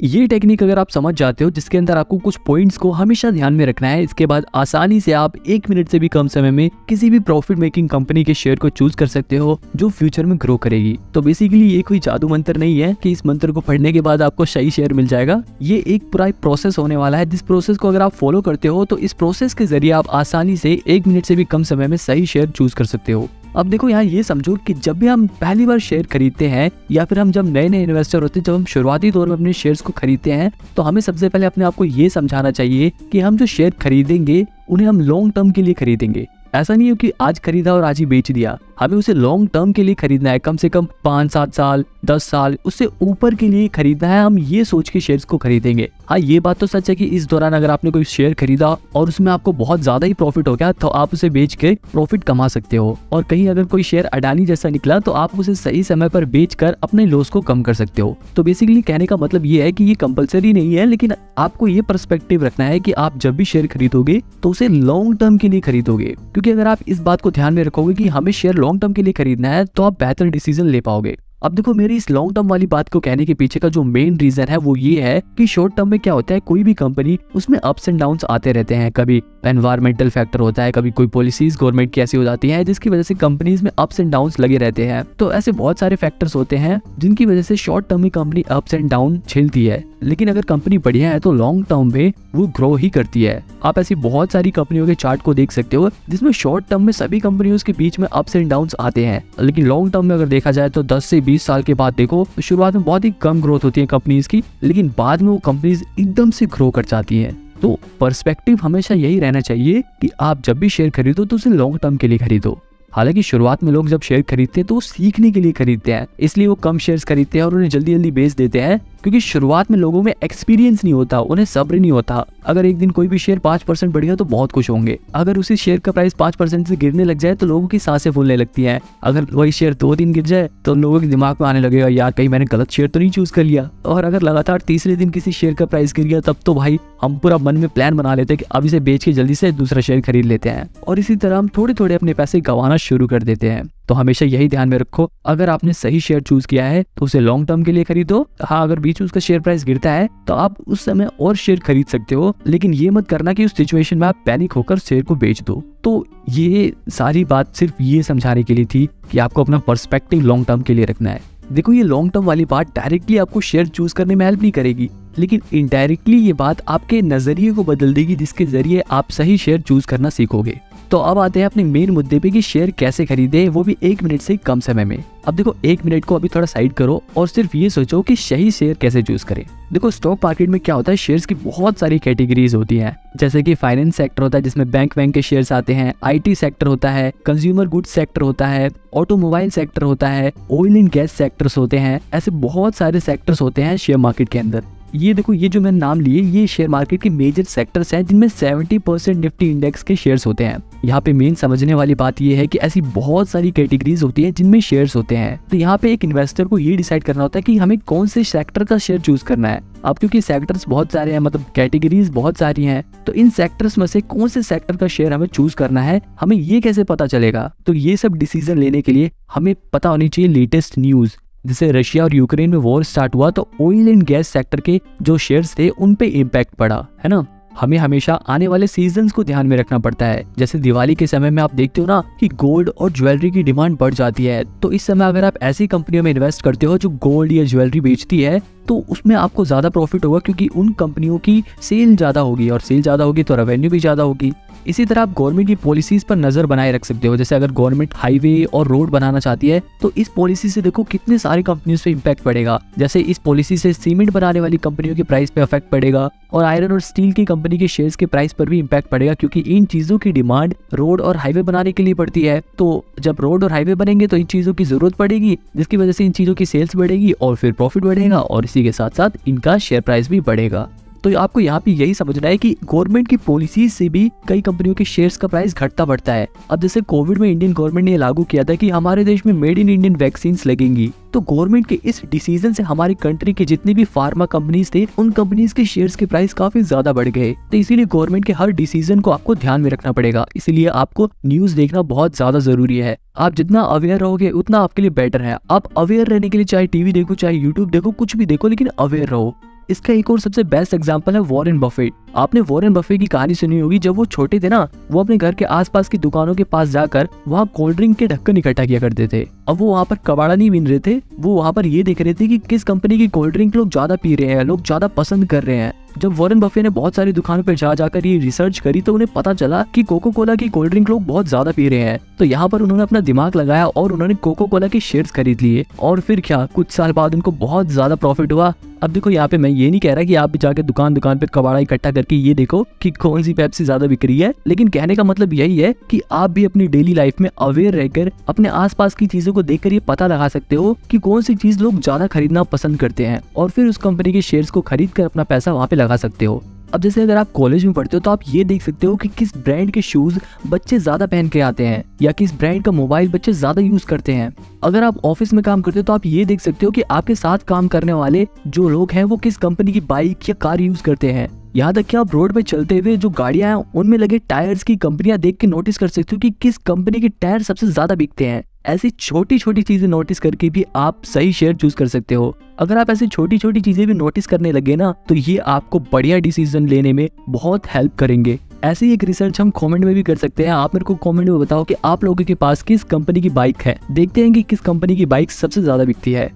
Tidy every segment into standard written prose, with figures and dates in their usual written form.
ये टेक्निक अगर आप समझ जाते हो, जिसके अंदर आपको कुछ पॉइंट्स को हमेशा ध्यान में रखना है, इसके बाद आसानी से आप 1 मिनट से भी कम समय में किसी भी प्रॉफिट मेकिंग कंपनी के शेयर को चूज कर सकते हो जो फ्यूचर में ग्रो करेगी। तो बेसिकली ये कोई जादू मंत्र नहीं है कि इस मंत्र को पढ़ने के बाद आपको सही शेयर मिल जाएगा। ये एक पूरा प्रोसेस होने वाला है, जिस प्रोसेस को अगर आप फॉलो करते हो तो इस प्रोसेस के जरिए आप आसानी से 1 मिनट से भी कम समय में सही शेयर चूज कर सकते हो। अब देखो यहाँ ये समझो कि जब भी हम पहली बार शेयर खरीदते हैं या फिर हम जब नए नए इन्वेस्टर होते हैं, जब हम शुरुआती दौर में अपने शेयर्स को खरीदते हैं, तो हमें सबसे पहले अपने आप को ये समझाना चाहिए कि हम जो शेयर खरीदेंगे उन्हें हम लॉन्ग टर्म के लिए खरीदेंगे। ऐसा नहीं है कि आज खरीदा और आज ही बेच दिया, हमें उसे लॉन्ग टर्म के लिए खरीदना है। कम से कम 5-7 साल, 10 साल, उससे ऊपर के लिए खरीदना है। हम ये सोच के शेयर्स को खरीदेंगे। हाँ, ये बात तो सच है कि इस दौरान अगर आपने कोई शेयर खरीदा और उसमें आपको बहुत ज्यादा ही प्रॉफिट हो गया तो आप उसे बेच के प्रॉफिट कमा सकते हो, और कहीं अगर कोई शेयर अडानी जैसा निकला तो आप उसे सही समय पर बेच कर अपने लॉस को कम कर सकते हो। तो बेसिकली कहने का मतलब ये है कि ये कंपलसरी नहीं है, लेकिन आपको ये पर्सपेक्टिव रखना है कि आप जब भी शेयर खरीदोगे तो उसे लॉन्ग टर्म के लिए खरीदोगे। क्योंकि अगर आप इस बात को ध्यान में रखोगे कि हमें शेयर लॉन्ग टर्म के लिए खरीदना है तो आप बेहतर डिसीजन ले पाओगे। अब देखो, मेरी इस लॉन्ग टर्म वाली बात को कहने के पीछे का जो मेन रीजन है वो ये है कि शॉर्ट टर्म में क्या होता है, कोई भी कंपनी उसमें अप्स एंड डाउन्स आते रहते हैं। कभी एनवायरमेंटल फैक्टर होता है, कभी कोई पॉलिसीज गवर्नमेंट की ऐसी हो जाती है जिसकी वजह से कंपनीज में अप्स एंड डाउन्स लगे रहते हैं। तो ऐसे बहुत सारे फैक्टर्स होते हैं जिनकी वजह से शॉर्ट टर्म में कंपनी अप्स एंड डाउन झेलती है, लेकिन अगर कंपनी बढ़िया है तो लॉन्ग टर्म में वो ग्रो ही करती है। आप ऐसी बहुत सारी कंपनियों के चार्ट को देख सकते हो जिसमें शॉर्ट टर्म में सभी कंपनियों के बीच में अप्स एंड डाउन्स आते हैं, लेकिन लॉन्ग टर्म में अगर देखा जाए तो 10 से 20 साल के बाद देखो तो शुरुआत में बहुत ही कम ग्रोथ होती है कंपनीज की, लेकिन बाद में वो कंपनीज एकदम से ग्रो कर जाती हैं। तो पर्सपेक्टिव हमेशा यही रहना चाहिए कि आप जब भी शेयर खरीदो तो उसे लॉन्ग टर्म के लिए खरीदो। हालांकि शुरुआत में लोग जब शेयर खरीदते हैं तो वो सीखने के लिए खरीदते हैं, इसलिए वो कम शेयर्स खरीदते हैं और उन्हें जल्दी जल्दी बेच देते हैं, क्योंकि शुरुआत में लोगों में एक्सपीरियंस नहीं होता, उन्हें सब्र नहीं होता। अगर एक दिन कोई भी शेयर 5% बढ़ गया तो बहुत खुश होंगे, अगर उसी शेयर का प्राइस 5% से गिरने लग जाए तो लोगों की सांसें फूलने लगती हैं। अगर वही शेयर 2 दिन गिर जाए तो लोगों के दिमाग में आने लगेगा, यार कहीं मैंने गलत शेयर तो नहीं चूज कर लिया। और अगर लगातार तीसरे दिन किसी शेयर का प्राइस गिर गया तब तो भाई हम पूरा मन में प्लान बना लेते हैं कि अब इसे बेच के जल्दी से दूसरा शेयर खरीद लेते हैं, और इसी तरह हम थोड़े थोड़े अपने पैसे गंवाना शुरू कर देते हैं। तो हमेशा यही ध्यान में रखो, अगर आपने सही शेयर चूज किया है तो उसे लॉन्ग टर्म के लिए खरीदो। हाँ, अगर बीच में उसका शेयर प्राइस गिरता है तो आप उस समय और शेयर खरीद सकते हो, लेकिन ये मत करना कि उस सिचुएशन में आप पैनिक होकर शेयर को बेच दो। तो ये सारी बात सिर्फ ये समझाने के लिए थी कि आपको अपना पर्सपेक्टिव लॉन्ग टर्म के लिए रखना है। देखो, ये लॉन्ग टर्म वाली बात डायरेक्टली आपको शेयर चूज करने में हेल्प नहीं करेगी, लेकिन इनडायरेक्टली ये बात आपके नजरिए को बदल देगी, जिसके जरिए आप सही शेयर चूज करना सीखोगे। तो अब आते हैं अपने मेन मुद्दे पे कि शेयर कैसे खरीदे, वो भी 1 मिनट से कम समय में। अब देखो, 1 मिनट को अभी थोड़ा साइड करो और सिर्फ ये सोचो कि सही शेयर कैसे चूज करें। देखो, स्टॉक मार्केट में क्या होता है, शेयर्स की बहुत सारी कैटेगरीज होती हैं, जैसे कि फाइनेंस सेक्टर होता है जिसमें बैंक के शेयर्स आते हैं, IT सेक्टर होता है, कंज्यूमर गुड्स सेक्टर होता है, ऑटोमोबाइल सेक्टर होता है, ऑयल एंड गैस सेक्टर्स होते हैं। ऐसे बहुत सारे सेक्टर्स होते हैं शेयर मार्केट के अंदर। ये देखो, ये जो मैंने नाम लिए ये शेयर मार्केट के मेजर सेक्टर्स हैं जिनमें 70% निफ्टी इंडेक्स के शेयर्स होते हैं। यहाँ पे मेन समझने वाली बात ये है कि ऐसी बहुत सारी कैटेगरीज होती हैं जिनमें शेयर्स होते हैं। तो यहाँ पे एक इन्वेस्टर को ये डिसाइड करना होता है कि हमें कौन से सेक्टर का शेयर चूज करना है। अब क्योंकि सेक्टर्स बहुत सारे हैं, मतलब कैटेगरीज बहुत सारी हैं, तो इन सेक्टर्स में से कौन से सेक्टर का शेयर हमें चूज करना है, हमें ये कैसे पता चलेगा। तो ये सब डिसीजन लेने के लिए हमें पता होनी चाहिए लेटेस्ट न्यूज। जैसे रशिया और यूक्रेन में वॉर स्टार्ट हुआ तो ऑयल एंड गैस सेक्टर के जो शेयर्स थे उन पे इम्पैक्ट पड़ा, है ना। हमें हमेशा आने वाले सीजन्स को ध्यान में रखना पड़ता है। जैसे दिवाली के समय में आप देखते हो ना कि गोल्ड और ज्वेलरी की डिमांड बढ़ जाती है, तो इस समय अगर आप ऐसी कंपनियों में इन्वेस्ट करते हो जो गोल्ड या ज्वेलरी बेचती है तो उसमें आपको ज्यादा प्रॉफिट होगा, क्योंकि उन कंपनियों की सेल ज्यादा होगी, और सेल ज्यादा होगी तो रेवेन्यू भी ज्यादा होगी। इसी तरह आप गवर्नमेंट की पॉलिसीज पर नजर बनाए रख सकते हो। जैसे अगर गवर्नमेंट हाईवे और रोड बनाना चाहती है तो इस पॉलिसी से देखो कितने सारी कंपनियों पे इम्पैक्ट पड़ेगा। जैसे इस पॉलिसी से सीमेंट बनाने वाली कंपनियों के प्राइस पे इफेक्ट पड़ेगा, और आयरन और स्टील की कंपनी के शेयर्स के प्राइस पर भी इम्पैक्ट पड़ेगा, क्योंकि इन चीजों की डिमांड रोड और हाईवे बनाने के लिए पड़ती है। तो जब रोड और हाईवे बनेंगे तो इन चीजों की जरूरत पड़ेगी, जिसकी वजह से इन चीजों की सेल्स बढ़ेगी और फिर प्रॉफिट बढ़ेगा, और इसी के साथ साथ इनका शेयर प्राइस भी बढ़ेगा। तो आपको यहाँ पे यही समझना है कि गवर्नमेंट की पॉलिसी से भी कई कंपनियों के शेयर्स का प्राइस घटता बढ़ता है। अब जैसे कोविड में इंडियन गवर्नमेंट ने लागू किया था कि हमारे देश में मेड इन इंडियन वैक्सीन लगेंगी, तो गवर्नमेंट के इस डिसीजन से हमारी कंट्री के जितने भी फार्मा कंपनीज थे उन कंपनीज के शेयर्स के प्राइस काफी ज्यादा बढ़ गए। तो इसीलिए गवर्नमेंट के हर डिसीजन को आपको ध्यान में रखना पड़ेगा। इसीलिए आपको न्यूज देखना बहुत ज्यादा जरूरी है। आप जितना अवेयर रहोगे उतना आपके लिए बेटर है। आप अवेयर रहने के लिए चाहे टीवी देखो, चाहे यूट्यूब देखो, कुछ भी देखो, लेकिन अवेयर रहो। इसका एक और सबसे बेस्ट एग्जांपल है वॉरेन बफेट। आपने वॉरेन बफेट की कहानी सुनी होगी। जब वो छोटे थे ना, वो अपने घर के आसपास की दुकानों के पास जाकर वहाँ कोल्ड ड्रिंक के ढक्कन इकट्ठा किया करते थे। अब वो वहाँ पर कबाड़ा नहीं बीन रहे थे, वो वहाँ पर ये देख रहे थे कि किस कंपनी की कोल्ड ड्रिंक लोग ज्यादा पी रहे हैं, लोग ज्यादा पसंद कर रहे हैं। जब वॉरेन बफेट ने बहुत सारी दुकानों पर जाकर ये रिसर्च करी तो उन्हें पता चला कि कोको कोला की कोल्ड ड्रिंक लोग बहुत ज्यादा पी रहे हैं। तो यहाँ पर उन्होंने अपना दिमाग लगाया और उन्होंने कोको कोला के शेयर्स खरीद लिए। और फिर क्या, कुछ साल बाद उनको बहुत ज्यादा प्रॉफिट हुआ। अब देखो यहाँ पे मैं ये नहीं कह रहा कि आप भी जाके दुकान पे कबाड़ा इकट्ठा करके ये देखो कि कौन सी पेप्सी ज्यादा बिक रही है, लेकिन कहने का मतलब यही है कि आप भी अपनी डेली लाइफ में अवेयर रहकर अपने आसपास की चीजों को देखकर ये पता लगा सकते हो कि कौन सी चीज लोग ज्यादा खरीदना पसंद करते हैं और फिर उस कंपनी के शेयर्स को खरीद कर अपना पैसा वहाँ पे लगा सकते हो। अब जैसे अगर आप कॉलेज में पढ़ते हो तो आप ये देख सकते हो कि किस ब्रांड के शूज बच्चे ज्यादा पहन के आते हैं या किस ब्रांड का मोबाइल बच्चे ज्यादा यूज करते हैं। अगर आप ऑफिस में काम करते हो तो आप ये देख सकते हो कि आपके साथ काम करने वाले जो लोग हैं वो किस कंपनी की बाइक या कार यूज करते हैं। यहाँ तक कि आप रोड पे चलते हुए जो गाड़ियां हैं उनमें लगे टायर्स की कंपनियां देख के नोटिस कर सकते हो कि किस कंपनी के टायर सबसे ज्यादा बिकते हैं। ऐसी छोटी छोटी चीजें नोटिस करके भी आप सही शेयर चूज कर सकते हो। अगर आप ऐसी छोटी छोटी चीजें भी नोटिस करने लगे ना तो ये आपको बढ़िया डिसीजन लेने में बहुत हेल्प करेंगे। ऐसी एक रिसर्च हम कमेंट में भी कर सकते हैं। आप मेरे को कमेंट में बताओ कि आप लोगों के पास किस कंपनी की बाइक है, देखते हैं कि किस कंपनी की बाइक सबसे ज्यादा बिकती है।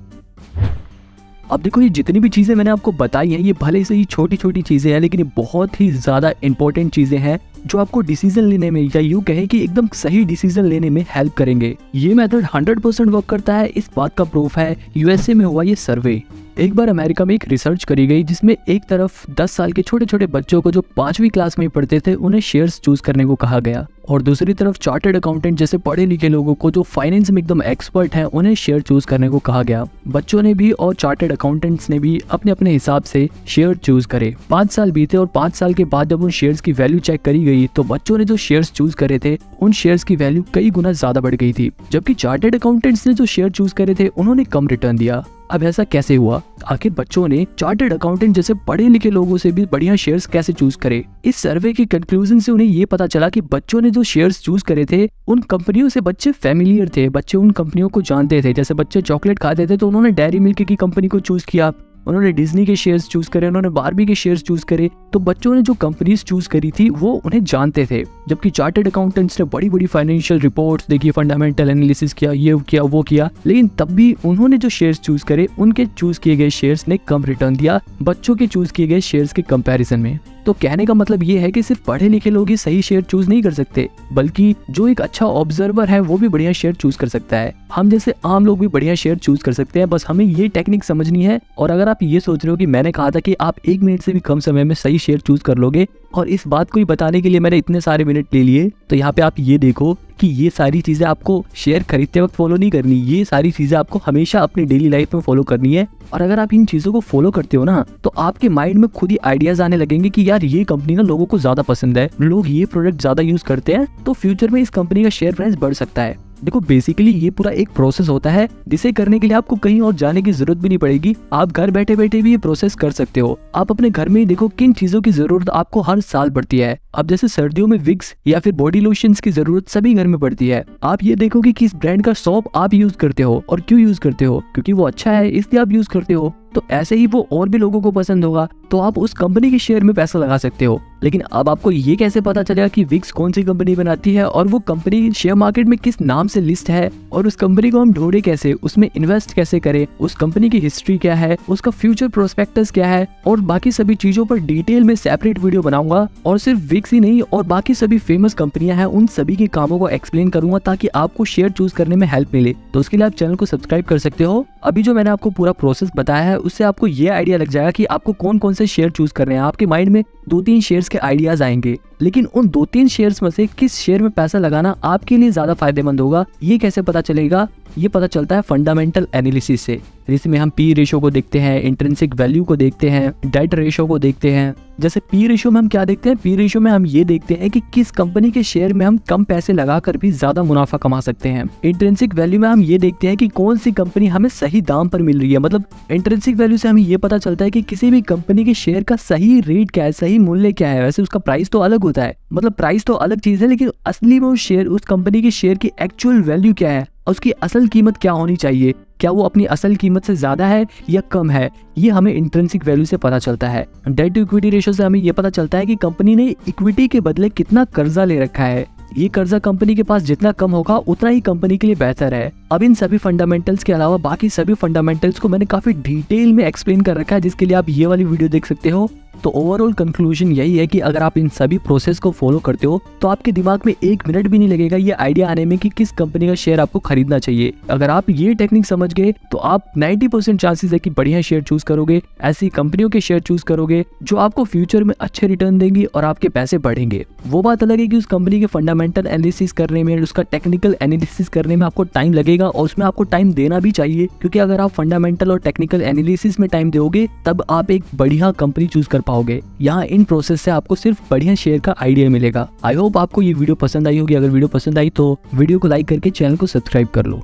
अब देखो ये जितनी भी चीजें मैंने आपको बताई हैं ये भले से ही छोटी छोटी चीजें हैं, लेकिन ये बहुत ही ज्यादा इंपॉर्टेंट चीजें हैं जो आपको डिसीजन लेने में या यूं कहें कि एकदम सही डिसीजन लेने में हेल्प करेंगे। ये मेथड 100% वर्क करता है, इस बात का प्रूफ है यूएसए में हुआ ये सर्वे। एक बार अमेरिका में एक रिसर्च करी गई जिसमें एक तरफ 10 साल के छोटे छोटे बच्चों को जो 5वीं क्लास में पढ़ते थे उन्हें शेयर्स चूज करने को कहा गया और दूसरी तरफ चार्टर्ड अकाउंटेंट जैसे पढ़े लिखे लोगों को जो फाइनेंस में एकदम एक्सपर्ट हैं उन्हें शेयर चूज करने को कहा गया। बच्चों ने भी और चार्टर्ड अकाउंटेंट्स ने भी अपने अपने हिसाब से शेयर चूज करे। 5 साल बीते और 5 साल के बाद जब उन शेयर्स की वैल्यू चेक करी गई तो बच्चों ने जो शेयर्स चूज करे थे उन शेयर्स की वैल्यू कई गुना ज्यादा बढ़ गई थी, जबकि चार्टर्ड अकाउंटेंट्स ने जो शेयर चूज करे थे उन्होंने कम रिटर्न दिया। अब ऐसा कैसे हुआ? आखिर बच्चों ने चार्टर्ड अकाउंटेंट जैसे पढ़े लिखे लोगों से भी बढ़िया शेयर्स कैसे चूज करे? इस सर्वे के कंक्लूजन से उन्हें ये पता चला कि बच्चों ने जो शेयर्स चूज करे थे उन कंपनियों से बच्चे फेमिलियर थे, बच्चे उन कंपनियों को जानते थे। जैसे बच्चे चॉकलेट खाते थे तो उन्होंने डेयरी मिल्क की कंपनी को चूज किया, उन्होंने डिज्नी के शेयर्स चूज करे, उन्होंने बारबी के शेयर्स चूज करे। तो बच्चों ने जो कंपनीज चूज करी थी वो उन्हें जानते थे, जबकि चार्टर्ड अकाउंटेंट्स ने बड़ी बड़ी फाइनेंशियल रिपोर्ट्स देखी, फंडामेंटल एनालिसिस किया, ये किया वो किया, लेकिन तब भी उन्होंने जो शेयर्स चूज करे उनके चूज किए गए शेयर्स ने कम रिटर्न दिया बच्चों के चूज किए गए शेयर्स के कंपैरिजन में। तो कहने का मतलब ये है कि सिर्फ पढ़े लिखे लोग ही सही शेयर चूज नहीं कर सकते, बल्कि जो एक अच्छा ऑब्जर्वर है वो भी बढ़िया शेयर चूज कर सकता है। हम जैसे आम लोग भी बढ़िया शेयर चूज कर सकते हैं, बस हमें ये टेक्निक समझनी है। और अगर आप ये सोच रहे हो कि मैंने कहा था कि आप 1 मिनट से भी कम समय में सही शेयर चूज कर लोगे और इस बात को ही बताने के लिए मैंने इतने सारे मिनट ले लिए, तो यहाँ पे आप ये देखो कि ये सारी चीजें आपको शेयर खरीदते वक्त फॉलो नहीं करनी, ये सारी चीजें आपको हमेशा अपनी डेली लाइफ में फॉलो करनी है। और अगर आप इन चीजों को फॉलो करते हो ना तो आपके माइंड में खुद ही आइडियाज आने लगेंगे कि यार ये कंपनी ना लोगों को ज्यादा पसंद है, लोग ये प्रोडक्ट ज्यादा यूज करते हैं, तो फ्यूचर में इस कंपनी का शेयर प्राइस बढ़ सकता है। देखो बेसिकली ये पूरा एक प्रोसेस होता है जिसे करने के लिए आपको कहीं और जाने की जरूरत भी नहीं पड़ेगी। आप घर बैठे बैठे भी ये प्रोसेस कर सकते हो। आप अपने घर में ही देखो किन चीजों की जरूरत आपको हर साल पड़ती है। अब जैसे सर्दियों में विक्स या फिर बॉडी लोशंस की जरूरत सभी घर में पड़ती है। आप ये देखो कि किस ब्रांड का सोप आप यूज करते हो और क्यों यूज करते हो, क्योंकि वो अच्छा है इसलिए आप यूज करते हो। तो ऐसे ही वो और भी लोगों को पसंद होगा तो आप उस कंपनी के शेयर में पैसा लगा सकते हो। लेकिन अब आपको ये कैसे पता चलेगा कि विक्स कौन सी कंपनी बनाती है और वो कंपनी शेयर मार्केट में किस नाम से लिस्ट है, और उस कंपनी को हम ढूंढे कैसे, उसमें इन्वेस्ट कैसे करें, उस कंपनी की हिस्ट्री क्या है, उसका फ्यूचर प्रोस्पेक्टस क्या है, और बाकी सभी चीजों पर डिटेल में सेपरेट वीडियो बनाऊंगा। और सिर्फ विक्स ही नहीं और बाकी सभी फेमस कंपनियां हैं उन सभी के कामों को एक्सप्लेन करूंगा ताकि आपको शेयर चूज करने में हेल्प मिले। तो उसके लिए आप चैनल को सब्सक्राइब कर सकते हो। अभी जो मैंने आपको पूरा प्रोसेस बताया है उससे आपको ये आइडिया लग जाएगा कि आपको कौन कौन से शेयर चूज करने हैं। आपके माइंड में 2-3 शेयर्स के आइडियाज आएंगे, लेकिन उन 2-3 शेयर्स में से किस शेयर में पैसा लगाना आपके लिए ज्यादा फायदेमंद होगा ये कैसे पता चलेगा? ये पता चलता है फंडामेंटल एनालिसिस से, जिसमें हम पी रेशो को देखते हैं, इंट्रिंसिक वैल्यू को देखते हैं, डेट रेशो को देखते हैं। जैसे पी रेशो में हम क्या देखते हैं? पी रेशो में हम ये देखते हैं कि किस कंपनी के शेयर में हम कम पैसे लगाकर भी ज्यादा मुनाफा कमा सकते हैं। इंट्रिंसिक वैल्यू में हम ये देखते हैं कि कौन सी कंपनी हमें सही दाम पर मिल रही है। मतलब इंट्रिंसिक वैल्यू से हमें ये पता चलता है कि किसी भी कंपनी के शेयर का सही रेट क्या है, सही मूल्य क्या है। वैसे उसका प्राइस तो अलग होता है, मतलब प्राइस तो अलग चीज है, लेकिन असली में उस कंपनी के शेयर की एक्चुअल वैल्यू क्या है, उसकी असल कीमत क्या होनी चाहिए, क्या वो अपनी असल कीमत से ज्यादा है या कम है, ये हमें इंट्रिंसिक वैल्यू से पता चलता है। डेट टू इक्विटी रेशियो से हमें ये पता चलता है कि कंपनी ने इक्विटी के बदले कितना कर्जा ले रखा है। ये कर्जा कंपनी के पास जितना कम होगा उतना ही कंपनी के लिए बेहतर है। अब इन सभी फंडामेंटल्स के अलावा बाकी सभी फंडामेंटल्स को मैंने काफी डिटेल में एक्सप्लेन कर रखा है, जिसके लिए आप ये वाली वीडियो देख सकते हो। तो ओवरऑल कंक्लूजन यही है कि अगर आप इन सभी प्रोसेस को फॉलो करते हो तो आपके दिमाग में 1 मिनट भी नहीं लगेगा ये आइडिया आने में कि किस कंपनी का शेयर आपको खरीदना चाहिए। अगर आप ये टेक्निक समझ गए तो आप 90% चांसेस है कि बढ़िया शेयर चूज करोगे, ऐसी कंपनियों के शेयर चूज करोगे जो आपको फ्यूचर में अच्छे रिटर्न देंगी और आपके पैसे बढ़ेंगे। वो बात अलग है कि उस कंपनी के फंडामेंटल एनालिसिस करने में, उसका टेक्निकल एनालिसिस करने में आपको टाइम लगेगा और उसमें आपको टाइम देना भी चाहिए, क्योंकि अगर आप फंडामेंटल और टेक्निकल एनालिसिस में टाइम दोगे तब आप एक बढ़िया कंपनी चूज कर पाओगे। यहाँ इन प्रोसेस से आपको सिर्फ बढ़िया शेयर का आइडिया मिलेगा। आई होप आपको ये वीडियो पसंद आई होगी। अगर वीडियो पसंद आई तो वीडियो को लाइक करके चैनल को सब्सक्राइब कर लो।